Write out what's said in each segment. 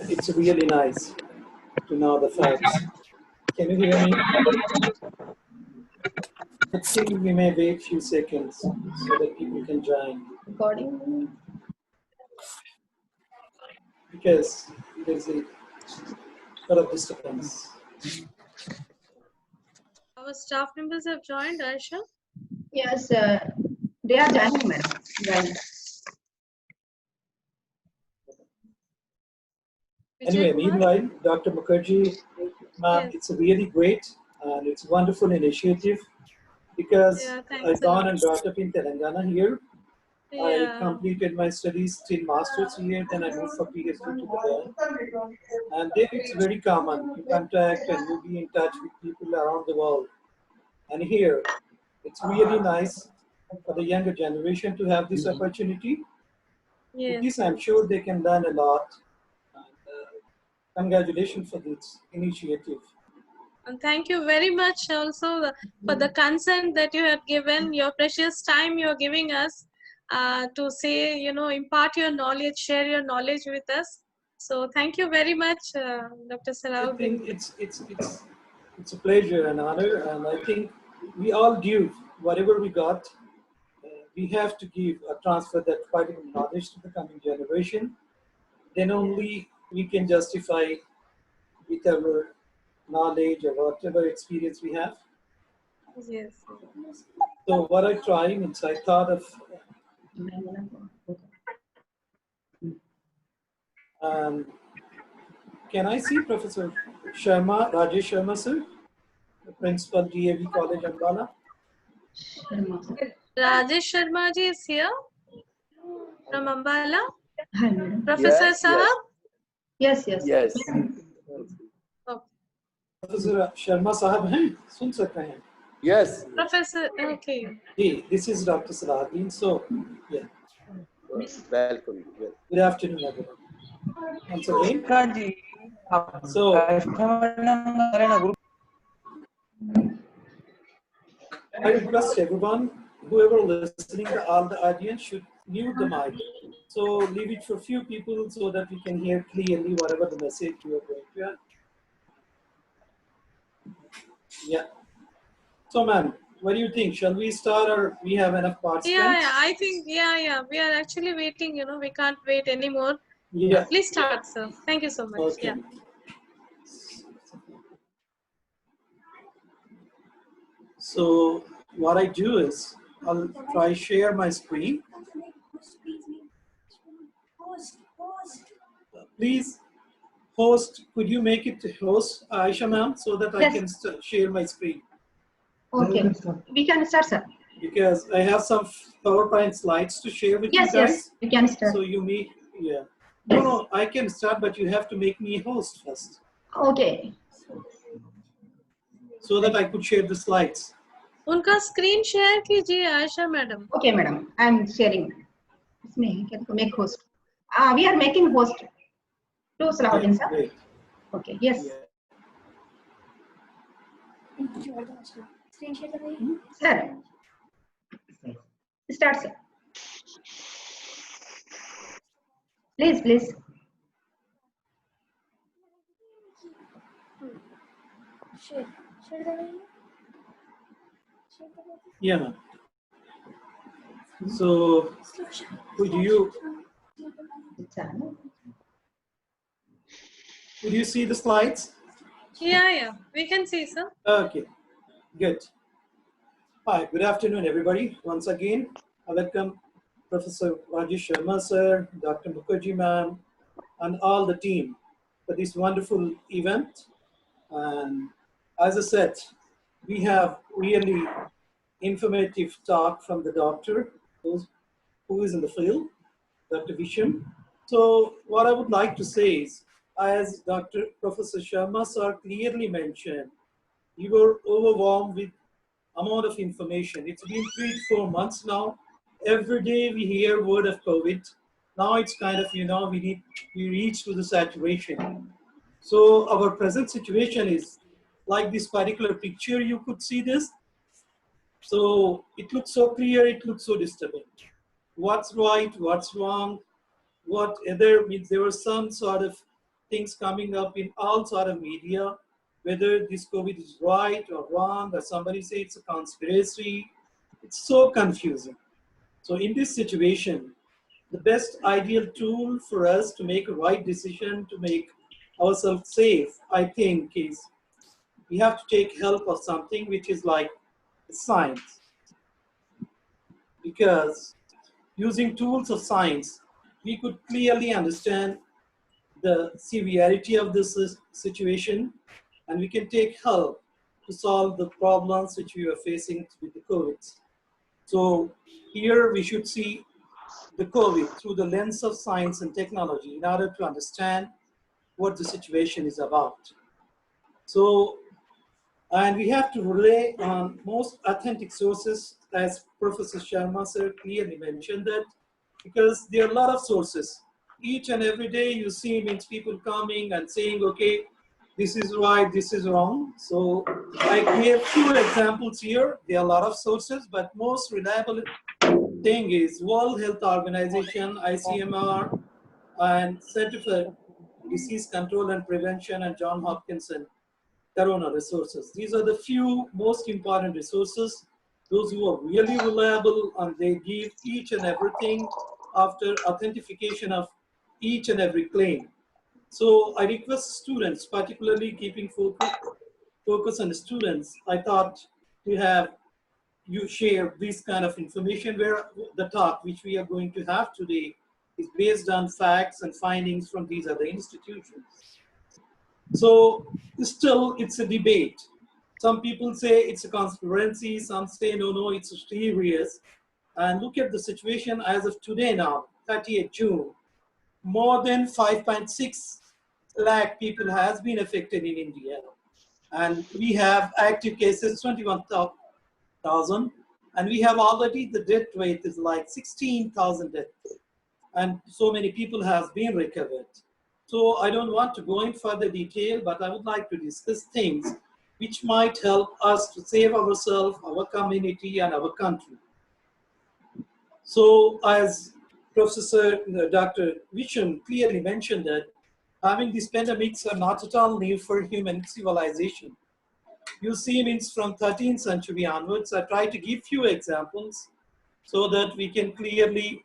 It's really nice to know the facts. Can you hear me? I think we may wait a few seconds so that people can join. Recording. Because there's a lot of disturbance. Our staff members have joined, Aisha? Yes, they are joining, madam. Joining. Anyway, meanwhile, Dr. Mukherjee, ma'am, Yes. it's really great and it's a wonderful initiative because Yeah, I thanks a born lot. and brought up in Telangana here. I Yeah. completed my studies till master's here, then I moved for PhD to Dubai. And there it's very common to contact and you be in touch with people around the world. And here, it's really nice for the younger generation to have this opportunity. With Yes. this, I'm sure they can learn a lot. And, congratulations for this initiative. And thank you very much also for the consent that you have given, your precious time you're giving us to say, impart your knowledge, share your knowledge with us. So thank you very much, Dr. I Salahuddin. think it's a pleasure and honor, and I think we all give whatever we got. We have to give or transfer that vital knowledge to the coming generation. Then only we can justify with our knowledge or whatever experience we have. Yes. So what I tried means I thought of can I see Professor Sharma, Rajesh Sharma sir, the principal DAV College Ambala? Rajesh Sharma ji is here from Ambala. Hi, madam. Professor Yes, Sahab? Yes, yes. Yes. Oh, Professor Sharma Sahab हैं? सुन सकते हैं? Yes. Professor, okay. Hey, this is Dr. Salahuddin. So, yeah. Welcome. Good afternoon, everyone. Once again. So, I request everyone, whoever listening, all the audience should mute the mic. So leave it for few people so that we can hear clearly whatever the message you are going to have. Yeah. So, ma'am, what do you think? Shall we start or we have enough participants? Yeah, I think, we are actually waiting, we can't wait anymore. Yeah. Please start, sir. Thank you so much. Okay. Yeah. So what I do is I'll try share my screen. Please, host, could you make it host, Aisha ma'am, so that I can share my screen? Okay. We can start, sir. Because I have some PowerPoint slides to share with you guys. Yes, we can start. So you may, yeah. No, I can start, but you have to make me a host first. Okay. So that I could share the slides. उनका screen share कीजिए Ayesha madam. Okay, madam. I'm sharing. Make host. We are making host to Salahuddin, sir. Great. Okay. Yes. Yeah. Sir. Start, sir. Please. Yeah, ma'am. So, would you see the slides? Yeah, we can see, sir. Okay, good. Hi, good afternoon, everybody. Once again, I welcome Professor Rajesh Sharma, sir, Dr. Mukherjee, ma'am, and all the team for this wonderful event. And as I said, we have really informative talk from the doctor who is in the field, Dr. Visham. So what I would like to say is, as Professor Sharma sir clearly mentioned, you were overwhelmed with amount of information. It's been 3 to 4 months now. Every day we hear word of COVID. Now it's kind of, we reach to the saturation. So our present situation is like this particular picture. You could see this. So it looks so clear, it looks so disturbing. What's right, what's wrong, what other means there were some sort of things coming up in all sort of media, whether this COVID is right or wrong, or somebody say it's a conspiracy. It's so confusing. So in this situation, the best ideal tool for us to make a right decision, to make ourselves safe, I think, is we have to take help of something which is like science. Because using tools of science, we could clearly understand the severity of this situation, and we can take help to solve the problems which we are facing with the COVID. So here we should see the COVID through the lens of science and technology in order to understand what the situation is about. So, and we have to rely on most authentic sources, as Professor Sharma sir clearly mentioned that, because there are a lot of sources. Each and every day you see means people coming and saying, okay, this is right, this is wrong. So I gave few examples here. There are a lot of sources, but most reliable thing is World Health Organization, ICMR, and Center for Disease Control and Prevention, and John Hopkinson Corona resources. These are the few most important resources, those who are really reliable, and they give each and everything after authentication of each and every claim. So I request students, particularly keeping focus on the students, I thought to have you share this kind of information, where the talk which we are going to have today is based on facts and findings from these other institutions. So still it's a debate. Some people say it's a conspiracy, some say no, it's serious. And look at the situation as of today now, 30th June. More than 5.6 lakh people has been affected in India. And we have active cases 21,000. And we have already, the death rate is like 16,000 deaths. And so many people have been recovered. So I don't want to go in further detail, but I would like to discuss things which might help us to save ourselves, our community, and our country. So as Professor Dr. Visham clearly mentioned that having these pandemics are not at all new for human civilization. You see means from 13th century onwards. I try to give few examples so that we can clearly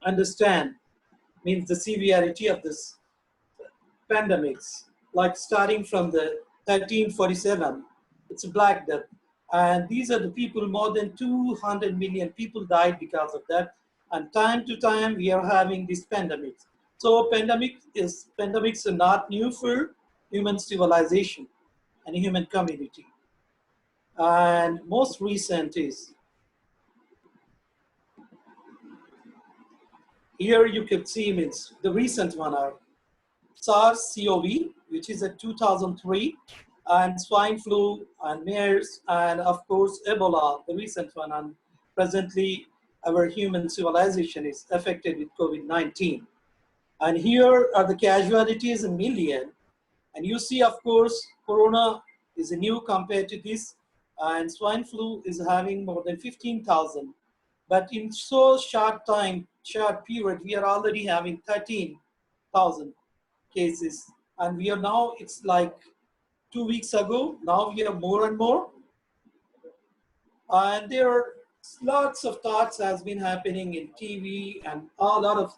understand means the severity of this pandemics, like starting from the 1347, it's a Black Death. And these are the people, more than 200 million people died because of that. And time to time, we are having these pandemics. So pandemics are not new for human civilization and human community. And most recent is, here you could see means the recent one are SARS-CoV, which is a 2003, and swine flu, and MERS, and of course Ebola, the recent one. And presently, our human civilization is affected with COVID-19. And here are the casualties in million. And you see, of course, Corona is a new compared to this, and swine flu is having more than 15,000. But in so short period, we are already having 13,000 cases. And we are now, it's like 2 weeks ago, now we are more and more. And there are lots of thoughts has been happening in TV and a lot of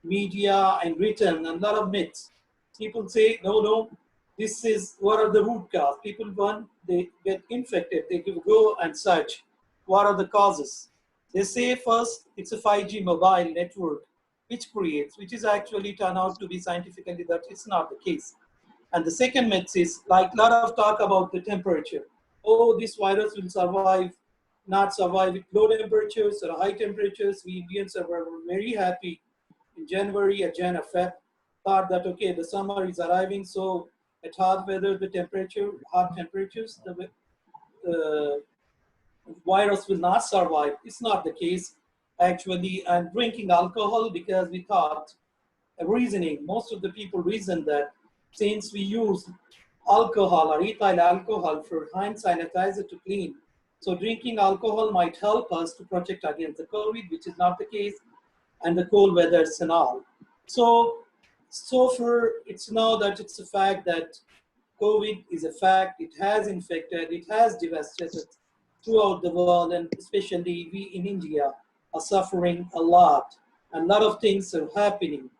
media and written, and a lot of myths. People say, no, this is, what are the root cause? People, when they get infected, they go and search, what are the causes? They say first, it's a 5G mobile network, which is actually turned out to be scientifically that it's not the case. And the second myth is like a lot of talk about the temperature. Oh, this virus will not survive with low temperatures or high temperatures. We Indians were very happy in January or Jan or Feb, thought that, okay, the summer is arriving, so at hot weather, hot temperatures, the virus will not survive. It's not the case, actually. And drinking alcohol, because we thought, most of the people reasoned that since we use alcohol or ethyl alcohol for hand sanitizer to clean. So drinking alcohol might help us to protect against the COVID, which is not the case, and the cold weathers and all. So far, it's now that it's a fact that COVID is a fact. It has infected, it has devastated throughout the world, and especially we in India are suffering a lot. And a lot of things are happening.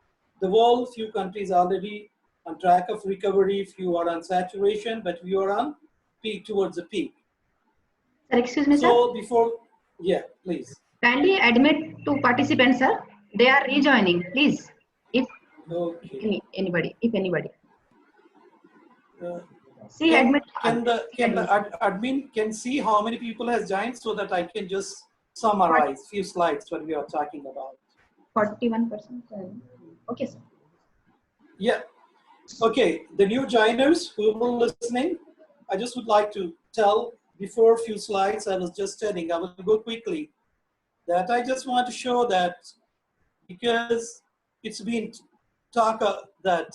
The world, few countries already on track of recovery, few are on saturation, but we are on peak towards the peak. Sir, excuse me, sir. So before, yeah, please. Kindly admit to participants, sir. They are rejoining, please. If Okay. anybody. See, Can admit. the admin can see how many people has joined so that I can just summarize few slides what we are talking about. 41%. Okay, sir. Yeah. Okay. The new joiners who will listening, I just would like to tell before a few slides. I was just telling. I will go quickly. That I just want to show that because it's been talk that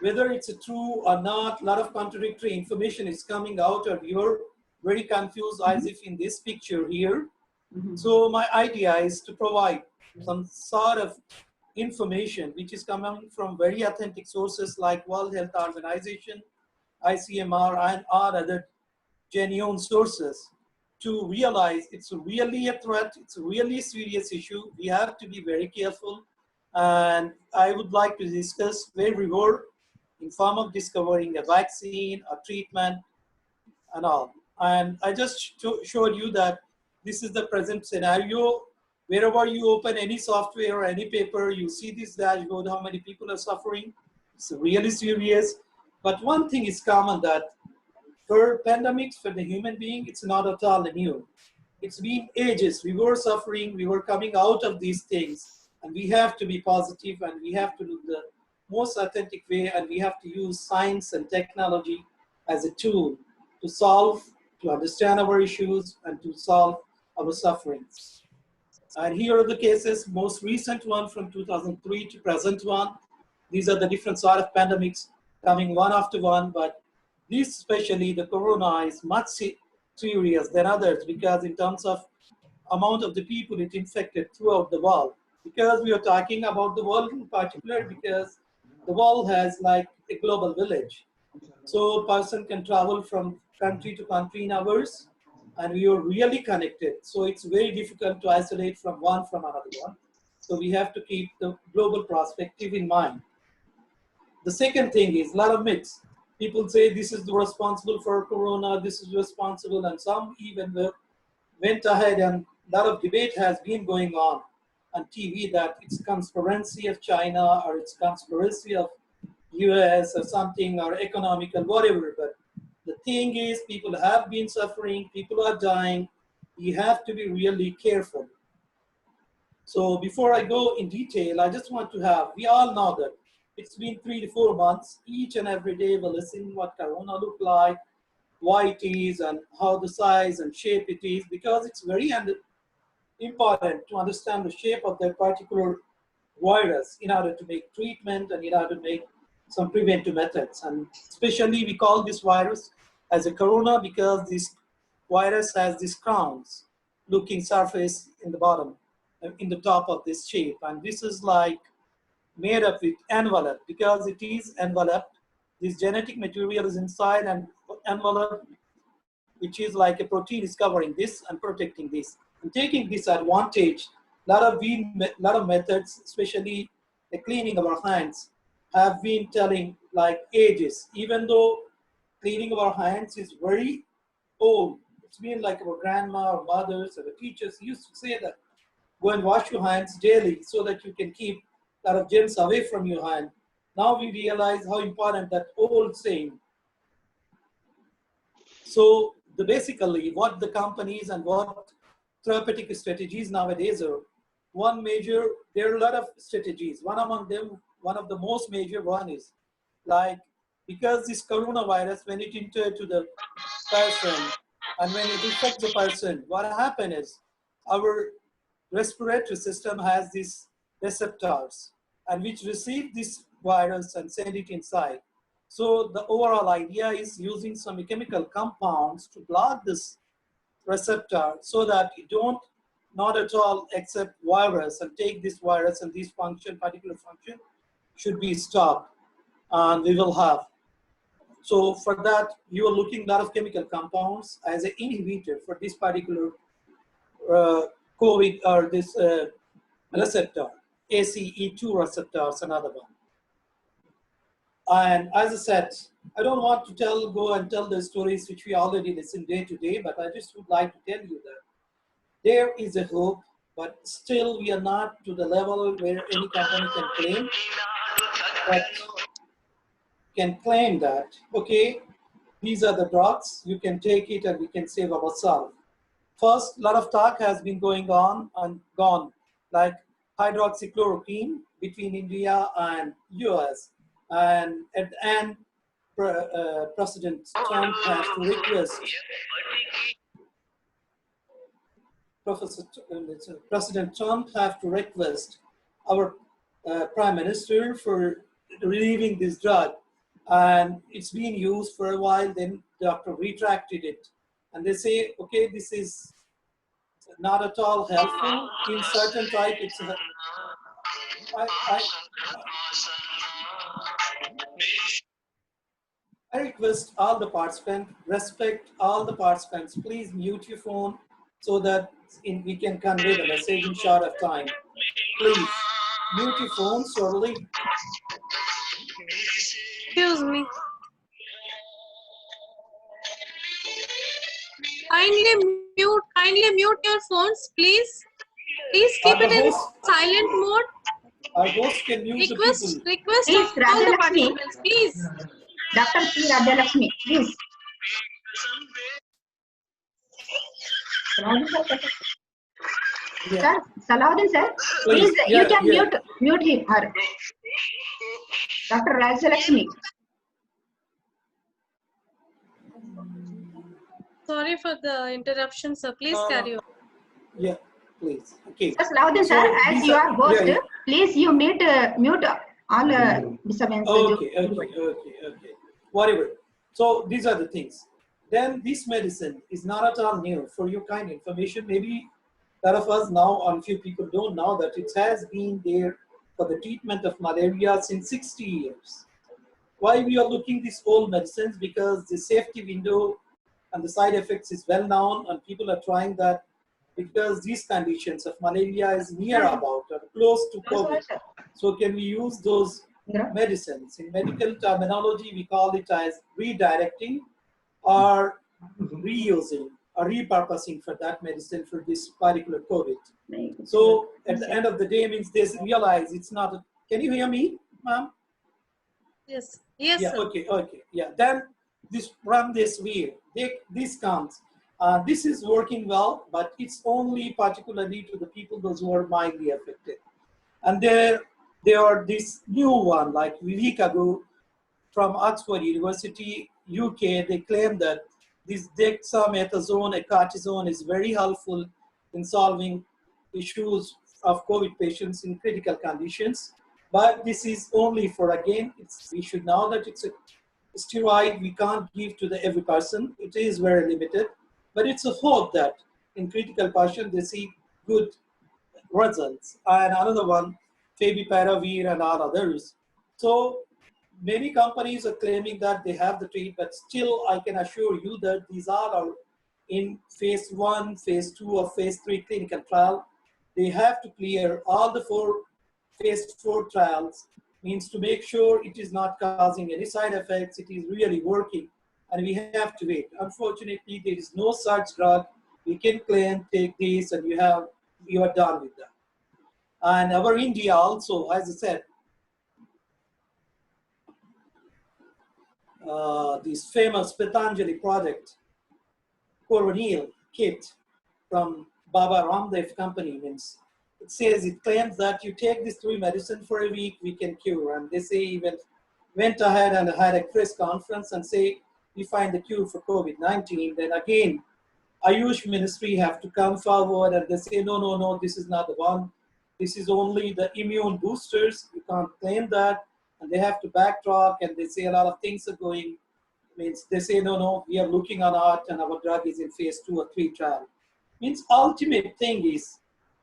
whether it's true or not, a lot of contradictory information is coming out, or you're very confused, as if in this picture here. So my idea is to provide some sort of information which is coming from very authentic sources like World Health Organization, ICMR, and other genuine sources to realize it's really a threat, it's a really serious issue. We have to be very careful. And I would like to discuss where we were in form of discovering a vaccine, a treatment, and all. And I just showed you that this is the present scenario. Wherever you open any software or any paper, you see this dashboard, how many people are suffering. It's really serious. But one thing is common, that for pandemics, for the human being, it's not at all new. It's been ages. We were suffering, we were coming out of these things, and we have to be positive, and we have to do the most authentic way, and we have to use science and technology as a tool to solve, to understand our issues, and to solve our sufferings. And here are the cases, most recent one from 2003 to present one. These are the different sort of pandemics coming one after one, but this, especially the corona, is much serious than others because in terms of amount of the people it infected throughout the world. Because we are talking about the world in particular, because the world has like a global village. So a person can travel from country to country in hours, and we are really connected. So it's very difficult to isolate from another one. So we have to keep the global perspective in mind. The second thing is a lot of myths. People say this is the responsible for corona, this is responsible, and some even went ahead, and a lot of debate has been going on TV that it's conspiracy of China, or it's conspiracy of US or something, or economical, whatever. But the thing is, people have been suffering, people are dying. You have to be really careful. So before I go in detail, I just want to have, we all know that it's been 3 to 4 months. Each and every day we're listening what corona look like, why it is, and how the size and shape it is, because it's very important to understand the shape of that particular virus in order to make treatment and in order to make some preventive methods. And especially we call this virus as a corona because this virus has these crowns looking surface in the bottom, in the top of this shape. And this is like made up with envelope because it is enveloped. This genetic material is inside and envelope, which is like a protein is covering this and protecting this. And taking this advantage, lot of methods, especially the cleaning of our hands, have been telling like ages. Even though cleaning of our hands is very old, it's been like our grandma or mothers or the teachers used to say that go and wash your hands daily so that you can keep a lot of germs away from your hand. Now we realize how important that old saying. So basically what the companies and what therapeutic strategies nowadays are, there are a lot of strategies. One among them, one of the most major one is like, because this coronavirus, when it enters to the person and when it affects the person, what happens is our respiratory system has these receptors and which receive this virus and send it inside. So the overall idea is using some chemical compounds to block this receptor so that you don't not at all accept virus and take this virus, and this particular function should be stopped, and we will have. So for that, you are looking at a lot of chemical compounds as an inhibitor for this particular COVID or this receptor. ACE2 receptor is another one. And as I said, I don't want to go and tell the stories which we already listen day to day, but I just would like to tell you that there is a hope, but still we are not to the level where any company can claim that, okay, these are the drugs, you can take it and we can save ourselves. First, a lot of talk has been going on and gone, like hydroxychloroquine between India and US. And at the end, President Trump has to request President Trump have to request our Prime Minister for relieving this drug. And it's been used for a while, then doctor retracted it. And they say, okay, this is not at all helpful. In certain type, it's I request all the participants, respect all the participants. Please mute your phone so that we can convey the message in short of time. Please mute your phone slowly. Excuse me. Kindly mute your phones, please. Please keep it in silent mode. Our host can mute the people. Request Please, all the Rajalakshmi. participants, please. Dr. P. Rajalakshmi, please. Yeah. Sir, Salahuddin sir, please, you can mute him, her. Dr. Rajalakshmi. Sorry for the interruption, sir. Please carry on. Yeah, please. Okay. Sir, Salahuddin sir, as you are host, please you mute all disturbances. Okay. Whatever. So these are the things. Then this medicine is not at all new. For your kind information, maybe a lot of us now, and few people don't know that it has been there for the treatment of malaria since 60 years. Why we are looking these old medicines? Because the safety window and the side effects is well known, and people are trying that because these conditions of malaria is near about or close to COVID. So can we use those medicines? In medical terminology, we call it as redirecting or reusing or repurposing for that medicine for this particular COVID. So at the end of the day, means they realize it's not. Can you hear me, ma'am? Yes. Yes. Yeah. Sir. Okay. Yeah. Then this run this way. This comes. This is working well, but it's only particularly to the people those who are mildly affected. And there are this new one like a week ago from Oxford University, UK. They claim that this dexamethasone, cortisone is very helpful in solving issues of COVID patients in critical conditions. But this is only for, again, we should know that it's a steroid we can't give to every person. It is very limited. But it's a hope that in critical patients they see good results. And another one, favipiravir and all others. So many companies are claiming that they have the treat, but still I can assure you that these are in phase 1, phase 2, or phase 3 clinical trial. They have to clear all the phase 4 trials, means to make sure it is not causing any side effects, it is really working, and we have to wait. Unfortunately, there is no such drug we can claim, take this, and you are done with that. And our India also, as I said, this famous Patanjali product, Coronil kit from Baba Ramdev company, means it says, it claims that you take this 3 medicine for a week, we can cure. And they say even went ahead and had a press conference and say, we find the cure for COVID-19. Then again, Ayush ministry have to come forward and they say, no, this is not the one. This is only the immune boosters. You can't claim that. and they have to backtrack, and they say a lot of things are going, means they say, no, we are looking on art and our drug is in phase 2 or 3 trial. Means ultimate thing is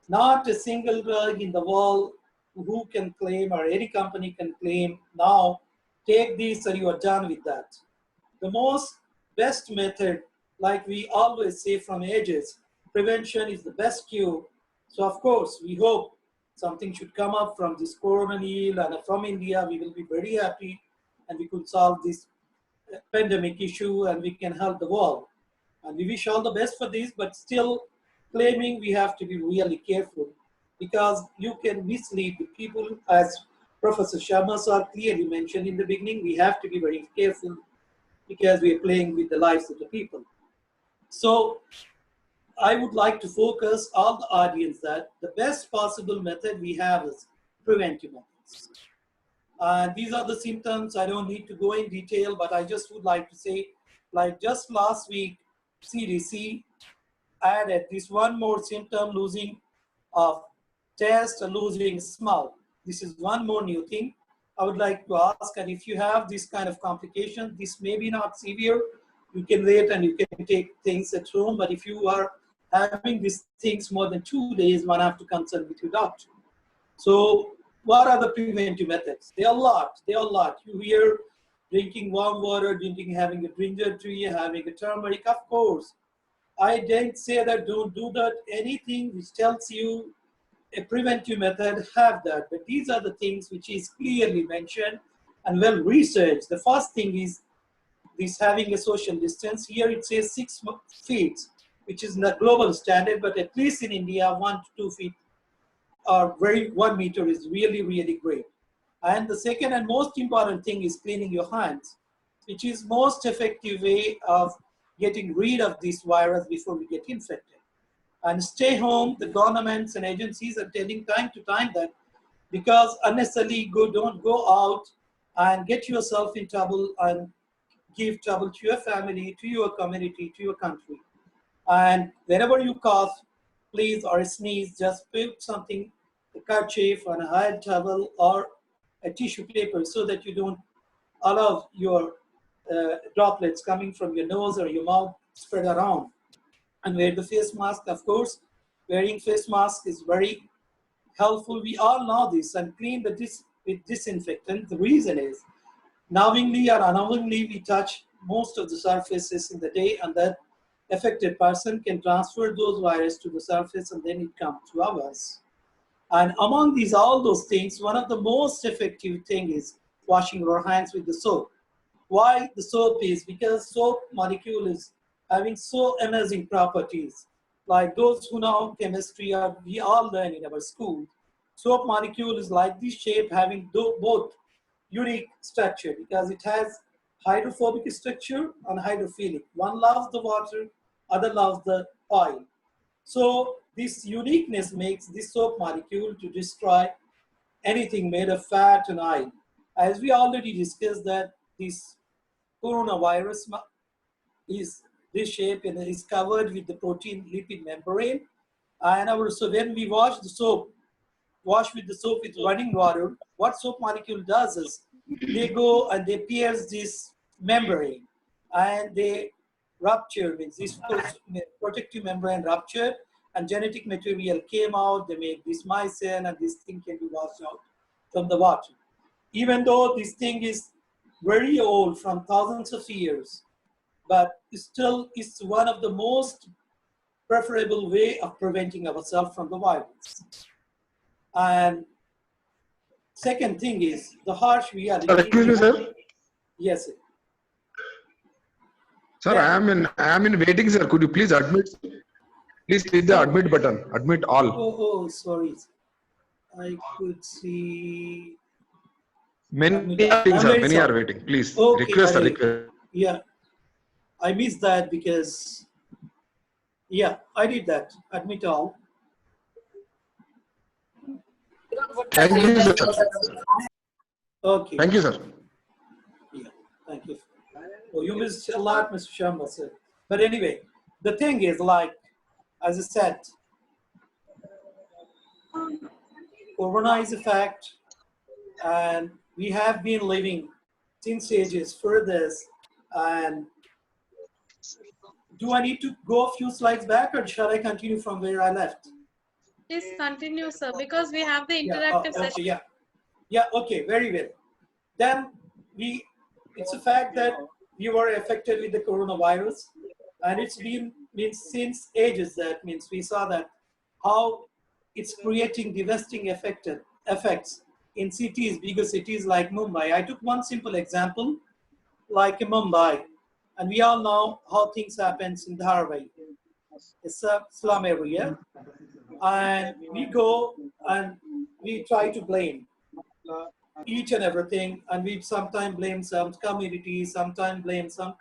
not a single drug in the world who can claim, or any company can claim, now take this or you are done with that. The most best method, like we always say from ages, prevention is the best cure. So of course, we hope something should come up from this coronary, and from India, we will be very happy, and we could solve this pandemic issue, and we can help the world. And we wish all the best for this, but still claiming, we have to be really careful, because you can mislead the people. As Professor Sharma sir clearly mentioned in the beginning, we have to be very careful, because we are playing with the lives of the people. So I would like to focus all the audience that the best possible method we have is preventive methods. These are the symptoms. I don't need to go in detail, but I just would like to say, like just last week, CDC added this one more symptom, losing of taste and losing smell. This is one more new thing. I would like to ask, and if you have this kind of complication, this may be not severe, you can wait and you can take things at home. But if you are having these things more than 2 days, one have to consult with your doctor. So what are the preventive methods? There are a lot. There are a lot. You hear drinking warm water, having a ginger tea, having a turmeric. Of course, I didn't say that don't do that. Anything which tells you a preventive method, have that. But these are the things which is clearly mentioned and well researched. The first thing is this having a social distance. Here it says 6 feet, which is the global standard, but at least in India, 1 to 2 feet are 1 meter is really, really great. And the second and most important thing is cleaning your hands, which is most effective way of getting rid of this virus before we get infected. And stay home. The governments and agencies are telling time to time that, because unnecessarily don't go out and get yourself in trouble and give trouble to your family, to your community, to your country. And whenever you cough, please, or sneeze, just put something, a kerchief on a hard towel or a tissue paper, so that you don't allow your droplets coming from your nose or your mouth spread around. And wear the face mask. Of course, wearing face mask is very helpful. We all know this. And clean with disinfectant. The reason is, knowingly or unknowingly, we touch most of the surfaces in the day, and that affected person can transfer those viruses to the surface, and then it comes to ours. And among these, all those things, one of the most effective thing is washing our hands with the soap. Why the soap is? Because soap molecule is having so amazing properties. Like those who know chemistry, or we all learn in our school, soap molecule is like this shape, having both unique structure, because it has hydrophobic structure and hydrophilic. One loves the water, other loves the oil. So this uniqueness makes this soap molecule to destroy anything made of fat and oil. As we already discussed, that this coronavirus is this shape and is covered with the protein lipid membrane. And so when we wash with the soap with running water, what soap molecule does is they go and they pierce this membrane, and they rupture, means this protective membrane ruptured, and genetic material came out. They make this mycin, and this thing can be washed out from the water. Even though this thing is very old, from thousands of years, but still it's one of the most preferable way of preventing ourselves from the virus. And second thing is the harsh reality. Excuse me, sir. Yes, sir. Sir, Yeah. I am in waiting, sir. Could you please admit? Please click the admit button. Admit all. Oh, sorry. I could see. Many Admit. are waiting, I'm sir. very Many are sorry. waiting. Please Okay, request, sir. Hari. Request. Yeah, I missed that because, yeah, I did that. Admit all. Thank you, sir. Okay. Thank you, sir. Yeah, thank you. Oh, you missed a lot, Mr. Sharma, sir. But anyway, the thing is, like, as I said, Corona is a fact, and we have been living since ages for this. And do I need to go a few slides back, or shall I continue from where I left? Please continue, sir, because we have the Yeah, interactive okay, session. yeah, okay, very well. Then it's a fact that we were affected with the coronavirus, and it's been since ages. That means we saw that how it's creating devastating effects in cities, bigger cities like Mumbai. I took one simple example, like in Mumbai, and we all know how things happens in Dharaway. It's a slum area, and we go and we try to blame each and everything, and we sometimes blame some communities, sometimes blame some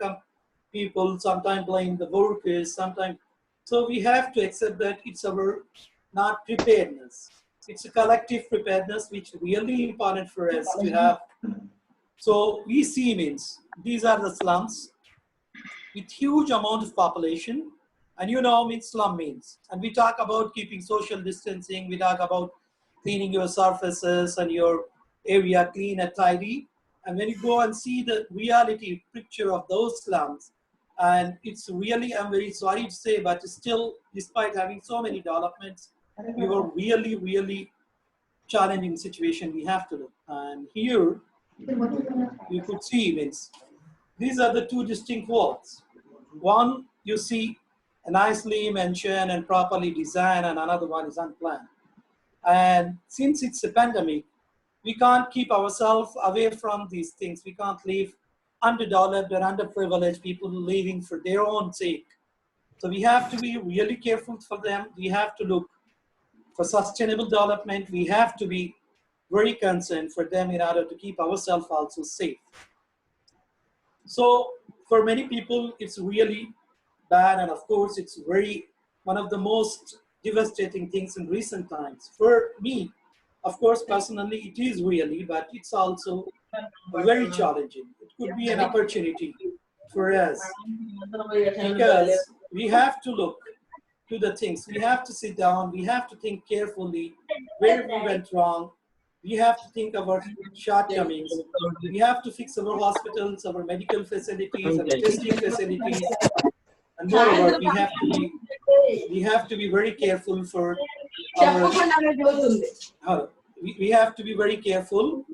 people, sometimes blame the workers, sometimes. So we have to accept that it's our not preparedness. It's a collective preparedness which is really important for us to have. So we see means these are the slums with huge amount of population, and you know means slum means. And we talk about keeping social distancing, we talk about cleaning your surfaces and your area clean and tidy. And when you go and see the reality picture of those slums, and it's really, I'm very sorry to say, but still, despite having so many developments, we were really, really challenging situation we have to look. And here, you could see means these are the two distinct worlds. One, you see a nicely mentioned and properly designed, and another one is unplanned. And since it's a pandemic, we can't keep ourselves away from these things. We can't leave underdeveloped or underprivileged people living for their own sake. So we have to be really careful for them. We have to look for sustainable development. We have to be very concerned for them in order to keep ourselves also safe. So for many people, it's really bad, and of course, it's one of the most devastating things in recent times. For me, of course, personally, it is really, but it's also very challenging. It could be an opportunity for us because we have to look to the things. We have to sit down. We have to think carefully where we went wrong. We have to think of our shortcomings. We have to fix our hospitals, our medical facilities, our testing facilities. And moreover, we have to be very careful for our, we have to be very careful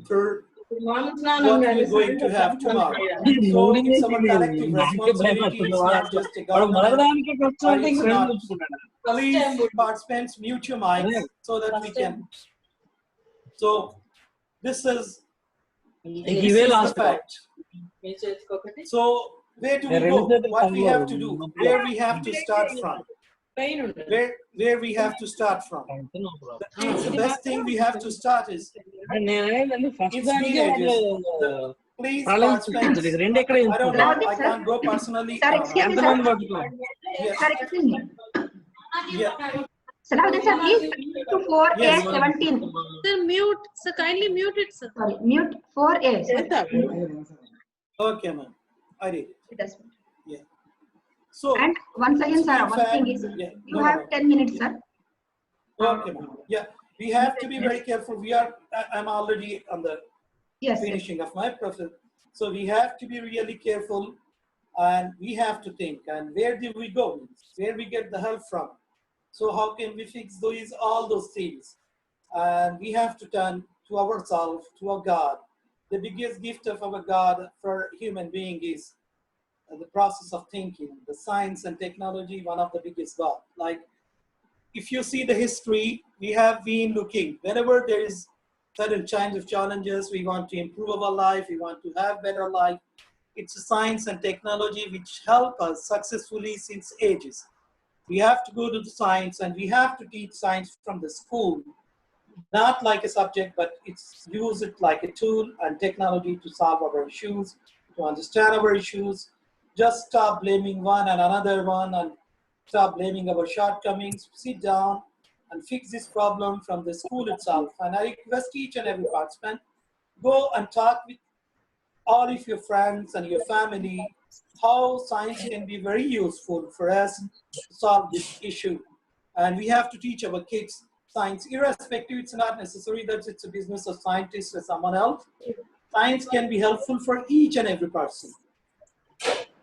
for what we're going to have tomorrow. So it's our collective responsibility. It's not just a government. It's not. Please, participants, mute your mics so that we can. So this is the fact. So where do we go? What we have to do? Where we have to start from? Where we have to start from? The best thing we have to start is it's teenagers. Please, participants, I don't know. I can't go personally. Sir, excuse me, sir. Yes. Sir, excuse me. Yeah. Salahuddin sir, please to 4A Yes. 17. Sir, mute. Sir, kindly mute it, sir. Sorry, mute 4A. Okay, ma'am. I did it. It has- Yeah. So And once again, it's sir, been one fact- thing is yeah, you no, have no. 10 minutes, sir. Okay, ma'am. Yeah, we have to be very careful. I'm already on the Yes, sir. finishing of my process. So we have to be really careful, and we have to think, and where do we go? Where we get the help from? So how can we fix all those things? And we have to turn to ourselves, to our God. The biggest gift of our God for human being is the process of thinking. The science and technology, one of the biggest God. Like if you see the history, we have been looking, whenever there is certain kinds of challenges, we want to improve our life, we want to have better life. It's science and technology which help us successfully since ages. We have to go to the science, and we have to teach science from the school, not like a subject, but use it like a tool and technology to solve our issues, to understand our issues. Just stop blaming one and another one, and stop blaming our shortcomings. Sit down and fix this problem from the school itself. And I request each and every participant, go and talk with all of your friends and your family how science can be very useful for us to solve this issue. And we have to teach our kids science, irrespective, it's not necessary that it's a business of scientists or someone else. Science can be helpful for each and every person.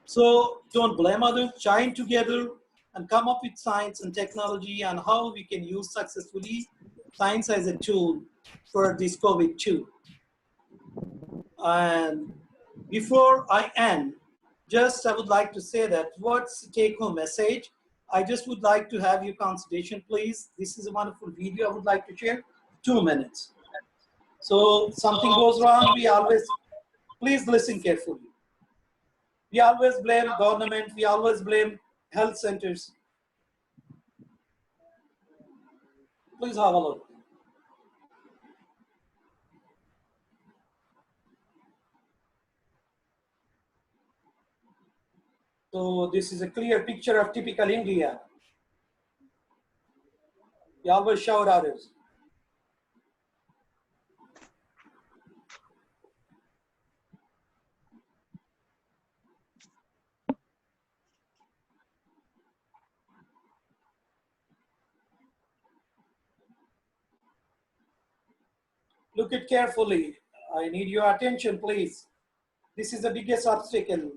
So don't blame others, join together and come up with science and technology and how we can use successfully science as a tool for this COVID too. And before I end, just I would like to say that what's the take-home message? I just would like to have your consideration, please. This is a wonderful video I would like to share, 2 minutes. So something goes wrong, we always, please listen carefully. We always blame government, we always blame health centers. Please have a look. So this is a clear picture of typical India. We always shout others. Look it carefully. I need your attention, please. This is the biggest obstacle.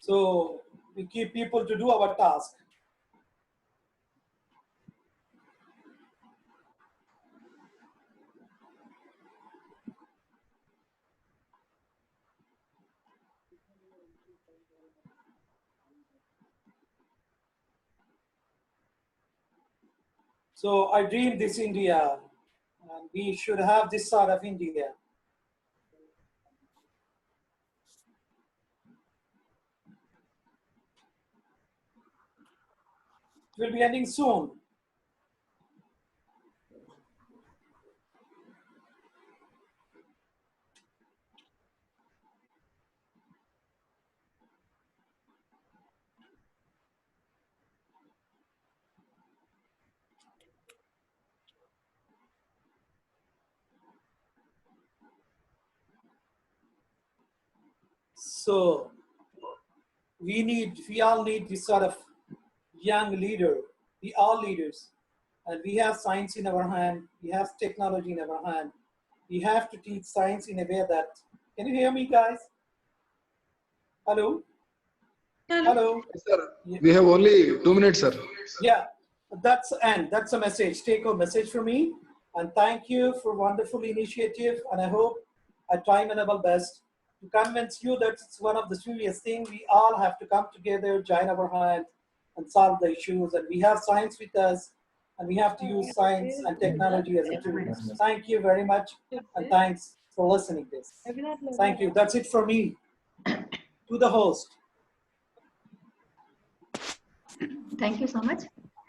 So we keep people to do our task. So I dream this India, and we should have this sort of India. It will be ending soon. So we all need this sort of young leader. We all leaders, and we have science in our hand. We have technology in our hand. We have to teach science in a way that, can you hear me, guys? Hello? Hello? Sir, we have only 2 minutes, sir. Yeah, that's a message. Take a message from me, and thank you for wonderful initiative. And I hope I try my level best to convince you that it's one of the serious things. We all have to come together, join our hands, and solve the issues. And we have science with us, and we have to use science and technology as a tool. Thank you very much, and thanks for listening to this. Thank you. That's it for me. To the host. Thank you so much.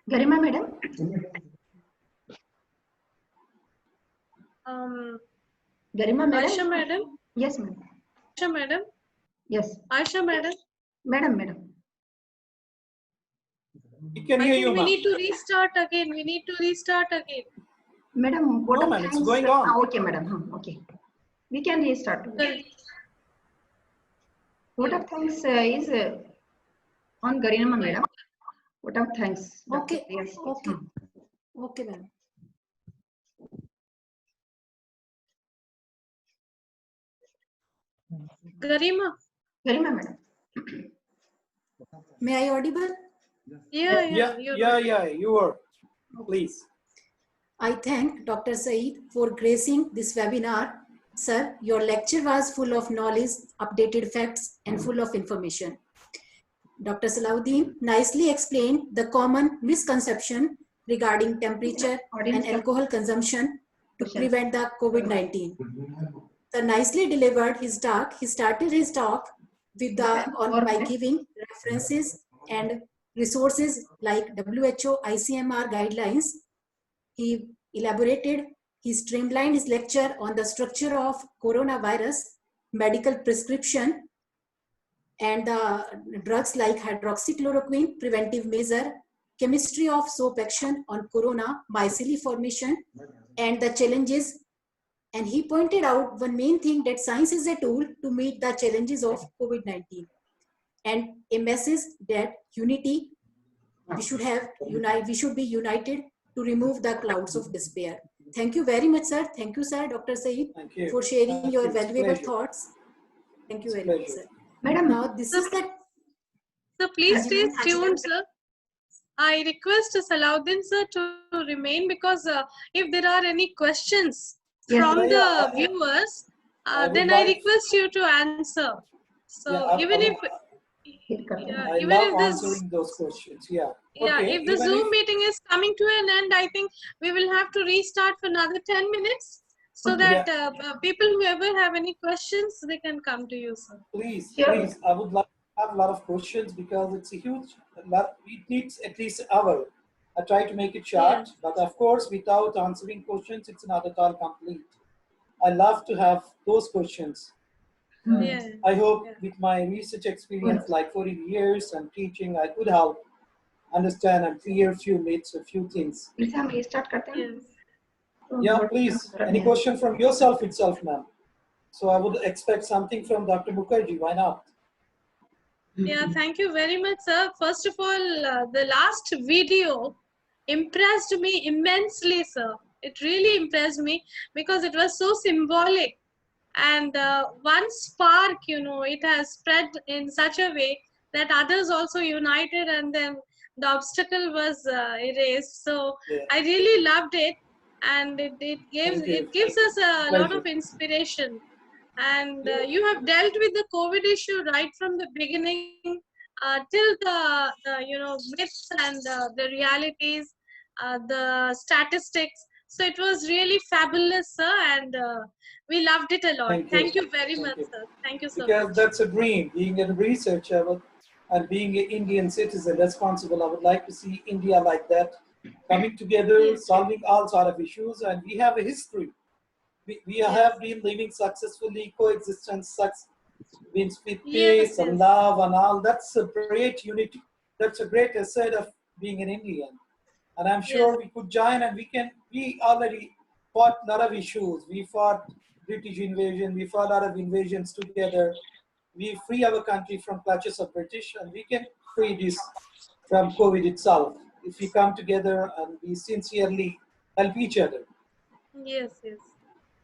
Garima madam. Garima madam. Aisha madam. Yes, madam. Aisha madam. Yes. Aisha madam. Madam. We can I hear think you, we ma'am. need to restart again. Madam, what No, of ma'am, it's thanks? going on. Okay, madam. Okay. We can restart. Vote of thanks is on Garima madam. Vote of thanks. Okay. Yes. Okay. Okay, ma'am. Garima. Madam. May I audible? Yeah. You are. Please. I thank Dr. Saeed for gracing this webinar. Sir, your lecture was full of knowledge, updated facts, and full of information. Dr. Salahuddin nicely explained the common misconception regarding temperature and alcohol consumption to prevent the COVID-19. Sir nicely delivered his talk. He started his talk with by giving references and resources like WHO ICMR guidelines. He elaborated, he streamlined his lecture on the structure of coronavirus, medical prescription, and the drugs like hydroxychloroquine, preventive measure, chemistry of soap action on corona, mycelium formation, and the challenges And he pointed out one main thing, that science is a tool to meet the challenges of COVID-19, and a message that unity, we should be united to remove the clouds of despair. Thank you very much, sir. Thank you, sir, Dr. Saeed, Thank you. for sharing Thank your you. It's a valuable pleasure. thoughts. Thank you It's a very much, pleasure. sir. Madam, Now, this is the So please Haji stay ma'am, Haji ma'am. tuned, sir. I request Salahuddin sir to remain, because if there are any questions Yes, from Yeah, the viewers, I would then I like. request you to answer. So Yeah, even if I even love if this answering those questions. Yeah. yeah, Okay. if the Even Zoom if meeting is coming to an end, I think we will have to restart for another 10 minutes, so that people, whoever have any questions, they can come to you, sir. please, Sure. please, I would like to have a lot of questions because it's a huge lot. It needs at least an hour. I try to make it short, Yes. but of course, without answering questions, it's not at all complete. I love to have those questions. Yeah. I hope Yeah. with my research experience, like 40 years and teaching, I could help understand and clear a few myths, a few things. फिर से हम restart करते हैं. Yes. Yeah, please. Any question from yourself itself, ma'am? So I would expect something from Dr. Mukherjee. Why not? Yeah, thank you very much, sir. First of all, the last video impressed me immensely, sir. It really impressed me because it was so symbolic. And one spark, it has spread in such a way that others also united, and then the obstacle was erased. So Yeah. I really loved it, and it Thank you. gives us a lot of Pleasure. inspiration. And you have dealt with the COVID issue right from the beginning till the myths and the realities, the statistics. So it was really fabulous, sir, and we loved it a lot. Thank you. Thank you very Thank much, you. sir. Thank you so Because much. that's a dream. Being a researcher and being an Indian citizen responsible, I would like to see India like that, coming together, Yes. solving all sort of issues, and we have a history. We have been living successfully, coexistence, means with Yes, peace and yes. love and all. That's a great unity. That's a great asset of being an Indian. And I'm sure we could join, and we already fought a lot of issues. We fought British invasion, we fought a lot of invasions together. We free our country from clutches of British, and we can free this from COVID itself if we come together and we sincerely help each other. Yes, yes,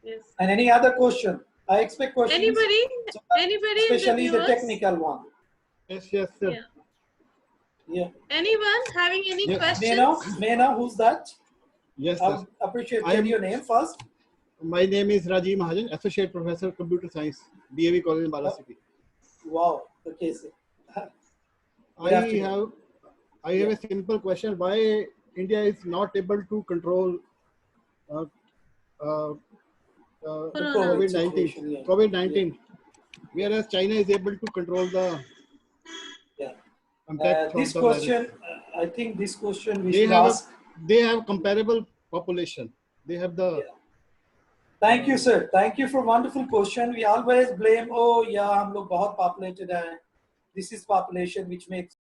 yes. And any other question? I expect questions. Anybody So, in the especially the viewers? technical one. Yes, yes, sir. Yeah. Yeah. Anyone having any Yes. questions? May I know who's that? Yes, I sir. would appreciate. I Tell am- your name first. My name is Rajiv Mahajan, Associate Professor, Computer Science, DAV College in Ambala City. Wow. Okay, sir. I have a simple question. Why India is not able to control the Corona. situation, yeah. COVID-19, whereas China is able to control the Yeah. impact This of the virus. question, I think this question we should ask. They have comparable population. They have the. Yeah. Thank you, sir. Thank you for wonderful question. We always blame, oh yeah, हम लोग बहुत populated हैं. This is population which makes